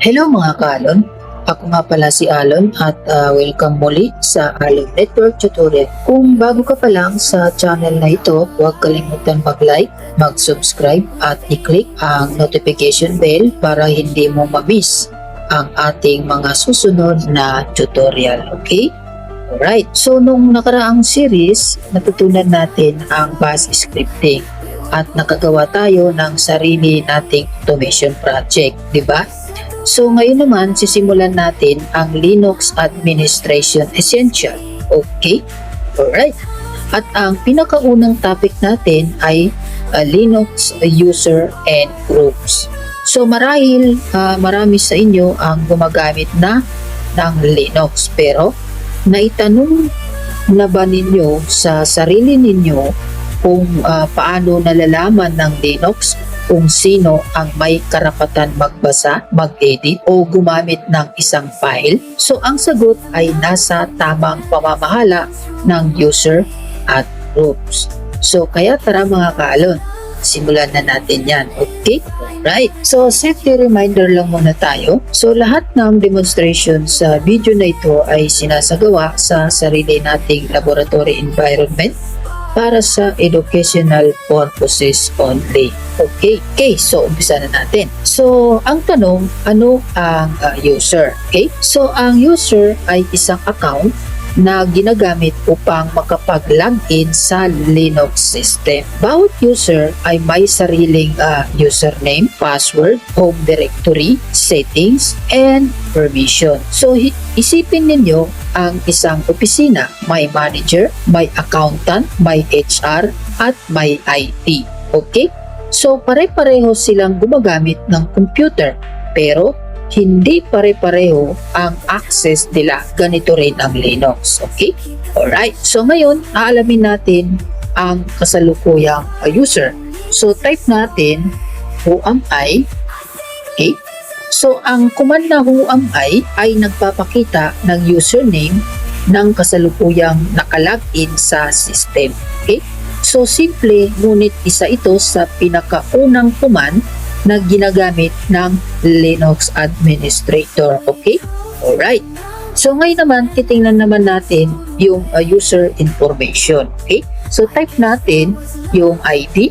Hello mga ka-Alon, ako nga pala si Alon at welcome muli sa Alon Network Tutorial. Kung bago ka pa lang sa channel na ito, huwag kalimutan mag-like, mag-subscribe at i-click ang notification bell para hindi mo ma-miss ang ating mga susunod na tutorial, okay? Alright, so nung nakaraang series, natutunan natin ang bash scripting at nakagawa tayo ng sarili nating automation project, di ba? So ngayon naman, sisimulan natin ang Linux Administration Essential. Okay? Alright. At ang pinakaunang topic natin ay Linux User and Groups. So marahil marami sa inyo ang gumagamit na ng Linux. Pero naitanong na ba ninyo sa sarili ninyo kung paano nalalaman ng Linux kung sino ang may karapatan magbasa, mag-edit o gumamit ng isang file? So ang sagot ay nasa tamang pamamahala ng user at groups. So kaya tara mga ka-Alon, simulan na natin yan, okay? Right. So safety reminder lang muna tayo. So lahat ng demonstration sa video na ito ay sinasagawa sa sarili nating laboratory environment para sa educational purposes only. Okay, so umpisa na natin. So, ang tanong, ano ang user? Okay, so ang user ay isang account na ginagamit upang makapag-login sa Linux system. Bawat user ay may sariling username, password, home directory, settings, and permission. So, isipin ninyo ang isang opisina. May manager, may accountant, may HR, at may IT. Okay? So, pare-pareho silang gumagamit ng computer, pero hindi pare-pareho ang access nila. Ganito rin ang Linux. Okay? Alright. So, ngayon, aalamin natin ang kasalukuyang user. So, type natin who am I. Okay? So, ang command na who am I ay nagpapakita ng username ng kasalukuyang nakalagin sa system. Okay? So, simple, ngunit isa ito sa pinakaunang command na ginagamit ng Linux administrator. Okay? Alright. So, ngayon naman, titingnan naman natin yung user information. Okay? So, type natin yung ID.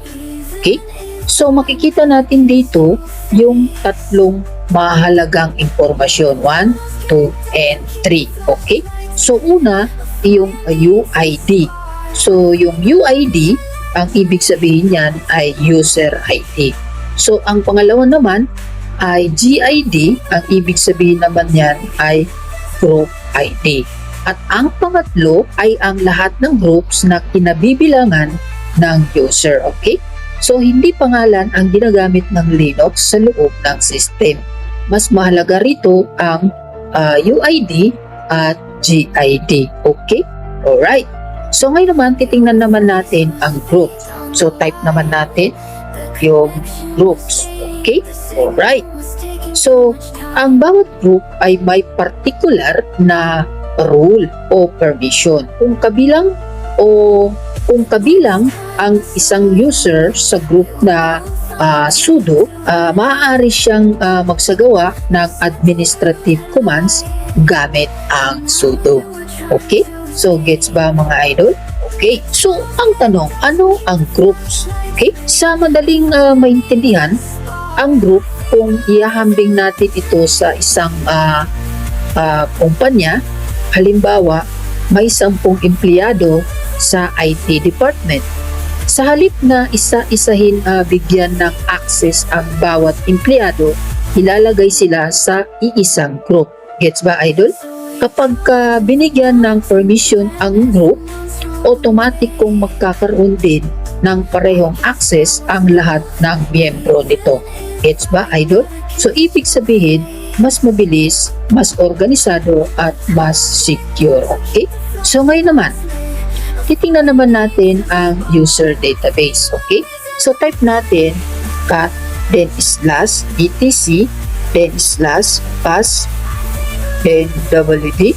Okay? So, makikita natin dito yung tatlong mahalagang impormasyon. 1, 2, and 3. Okay? So, una, yung UID. So, yung UID, ang ibig sabihin yan ay user ID. So, ang pangalawa naman ay GID. Ang ibig sabihin naman yan ay group ID. At ang pangatlo ay ang lahat ng groups na kinabibilangan ng user. Okay? So, hindi pangalan ang ginagamit ng Linux sa loob ng system. Mas mahalaga rito ang UID at GID. Okay? Alright. So, ngayon naman, titingnan naman natin ang group. So, type naman natin yung groups. Okay? Alright. So, ang bawat group ay may particular na rule o permission. Kung kabilang ang isang user sa group na sudo, maaari siyang magsagawa ng administrative commands gamit ang sudo. Okay? So, gets ba mga idol? Okay, so ang tanong, ano ang groups? Okay, sa madaling maintindihan, ang group, kung ihahambing natin ito sa isang kumpanya, halimbawa, may 10 empleyado sa IT department. Sa halip na isa-isahin bigyan ng access ang bawat empleyado, ilalagay sila sa iisang group. Gets ba, idol? Kapag binigyan ng permission ang group, automatic kung magkakaroon din ng parehong access ang lahat ng miyembro nito. Gets ba, idol? So, ibig sabihin, mas mabilis, mas organisado, at mas secure. Okay? So, ngayon naman, titingnan naman natin ang user database. Okay? So, type natin cat, then slash, etc, then slash, pass, then wd,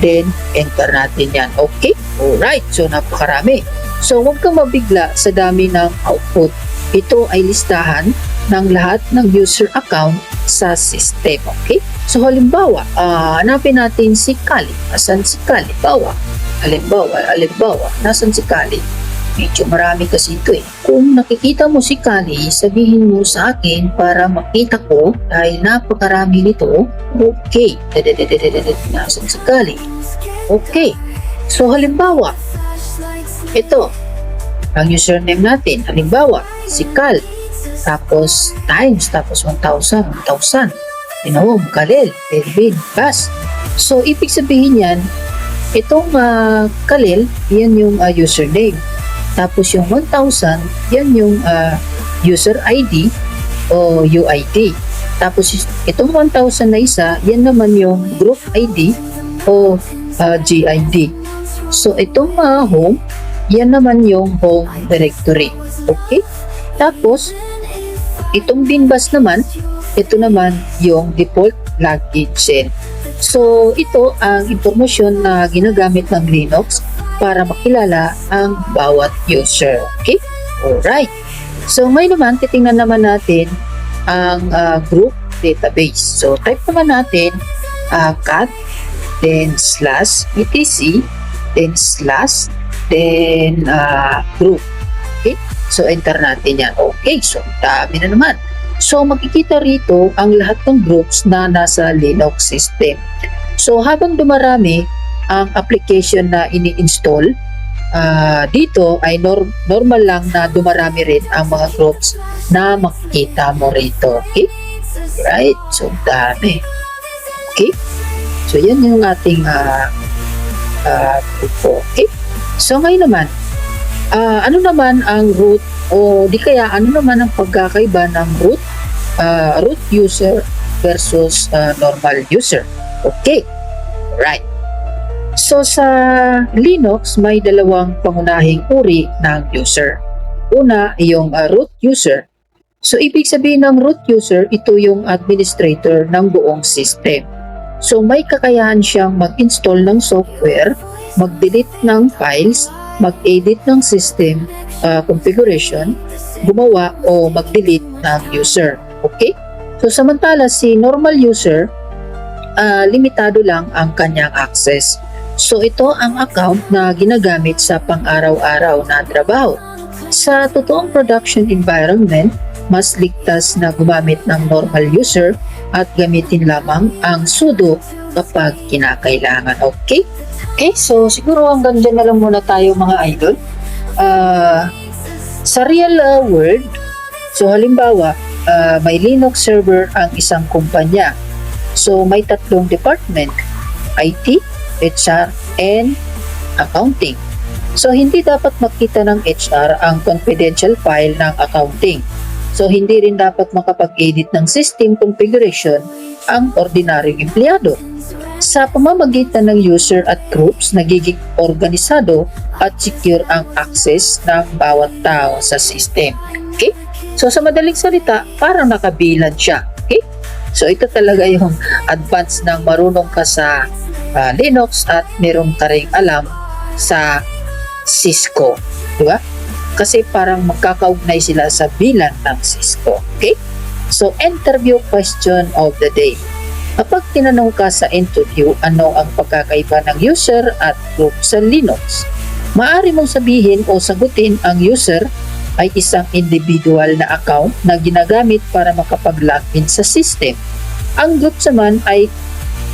then enter natin yan. Okay? Alright. So, napakarami. So, huwag kang mabigla sa dami ng output. Ito ay listahan ng lahat ng user account sa system. Okay? So halimbawa, hanapin natin si Kali. Asan si Kali? Halimbawa, nasan si Kali? Medyo marami kasi ito eh. Kung nakikita mo si Kali, sabihin mo sa akin para makita ko dahil napakarami nito. Okay. Nasan si Kali? Okay. So halimbawa, ito, ang username natin. Halimbawa, si Kal. Tapos times, tapos 1,000. Tinawag, Kalel, Elvin, Bas. So ibig sabihin yan, itong Kalel, yan yung username. Tapos yung 1,000, yan yung user ID o UID. Tapos itong 1,000 na isa, yan naman yung group ID o GID. So itong home, yan naman yung home directory. Okay? Tapos, itong binbas naman, ito naman yung default login shell. So ito ang impormasyon na ginagamit ng Linux para makilala ang bawat user. Okay? Alright. So ngayon naman, titingnan naman natin ang group database. So type naman natin cat, then slash etc, then slash, then group. Okay? So enter natin yan. Okay, so dami na naman. So makikita rito ang lahat ng groups na nasa Linux system. So habang dumarami ang application na ini-install, dito ay normal lang na dumarami rin ang mga groups na makikita mo rito. Okay? Right? So dami. Okay? So yan yung ating grupo. Okay? So ngayon naman, ano naman ang root o di kaya ano naman ang pagkakaiba ng root user versus normal user. Okay. Right. So sa Linux may dalawang pangunahing uri ng user. Una, yung root user. So ibig sabihin ng root user, ito yung administrator ng buong system. So may kakayahan siyang mag-install ng software, mag-delete ng files, mag-edit ng system configuration, gumawa o mag-delete ng user. Okay? So samantala si normal user, limitado lang ang kanyang access. So ito ang account na ginagamit sa pang-araw-araw na trabaho. Sa totoong production environment, mas ligtas na gumamit ng normal user at gamitin lamang ang sudo kapag kinakailangan. Okay? Okay, so siguro hanggang dyan na lang muna tayo mga idol. Sa real world, so halimbawa, may Linux server ang isang kumpanya. So may tatlong department, IT, HR, and accounting. So hindi dapat makita ng HR ang confidential file ng accounting. So hindi rin dapat makapag-edit ng system configuration ang ordinaryong empleyado. Sa pamamagitan ng user at groups, nagiging organisado at secure ang access ng bawat tao sa system. Okay? So sa madaling salita, parang nakabilan siya. Okay? So ito talaga yung advance ng marunong ka sa Linux at meron ka ring alam sa Cisco. Diba? Kasi parang magkakaugnay sila sa bilan ng Cisco. Okay? So interview question of the day. Kapag tinanong ka sa interview ano ang pagkakaiba ng user at group sa Linux, maaari mong sabihin o sagutin ang user ay isang individual na account na ginagamit para makapag-login sa system. Ang group naman ay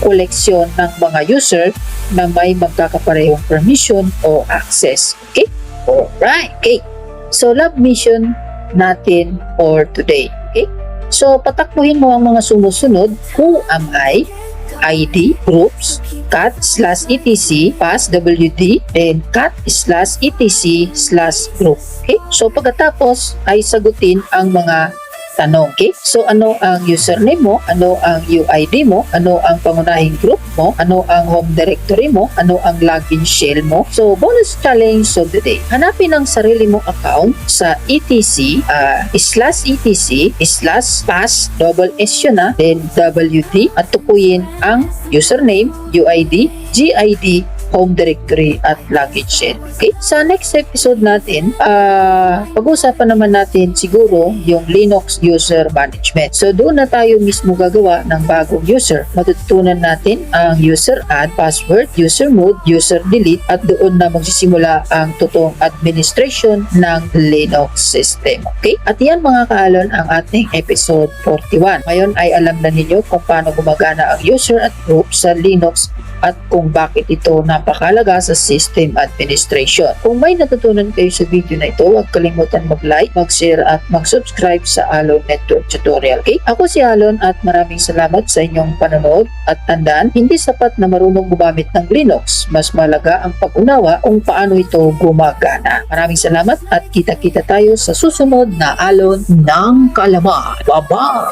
koleksyon ng mga user na may magkakaparehong permission o access. Okay? Alright. Okay. So lab mission natin for today. Okay? So, patakbuhin mo ang mga sumusunod. Who am I? ID, groups, cat/etc, passwd, then cat/etc/group. Okay? So, pagkatapos ay sagutin ang mga tanong. Okay? So, ano ang username mo? Ano ang UID mo? Ano ang pangunahing group mo? Ano ang home directory mo? Ano ang login shell mo? So, bonus challenge of the day. Hanapin ang sarili mong account sa etc/pass yun then wd at tukuyin ang username, UID, GID, home directory at login set. Okay? Sa next episode natin, pag-uusapan naman natin siguro yung Linux user management. So doon na tayo mismo gagawa ng bagong user. Matututunan natin ang user add, password, user mode, user delete at doon na magsisimula ang totoong administration ng Linux system. Okay? At yan mga kaalon ang ating episode 41. Ngayon ay alam na ninyo kung paano gumagana ang user at group sa Linux at kung bakit ito napakalaga sa system administration. Kung may natutunan kayo sa video na ito, huwag kalimutan mag-like, mag-share at mag-subscribe sa Alon Network Tutorial. Okay? Ako si Alon at maraming salamat sa inyong panonood at tandaan, hindi sapat na marunong gumamit ng Linux. Mas malaga ang pag-unawa kung paano ito gumagana. Maraming salamat at kita-kita tayo sa susunod na Alon ng Kaalaman. Bye-bye!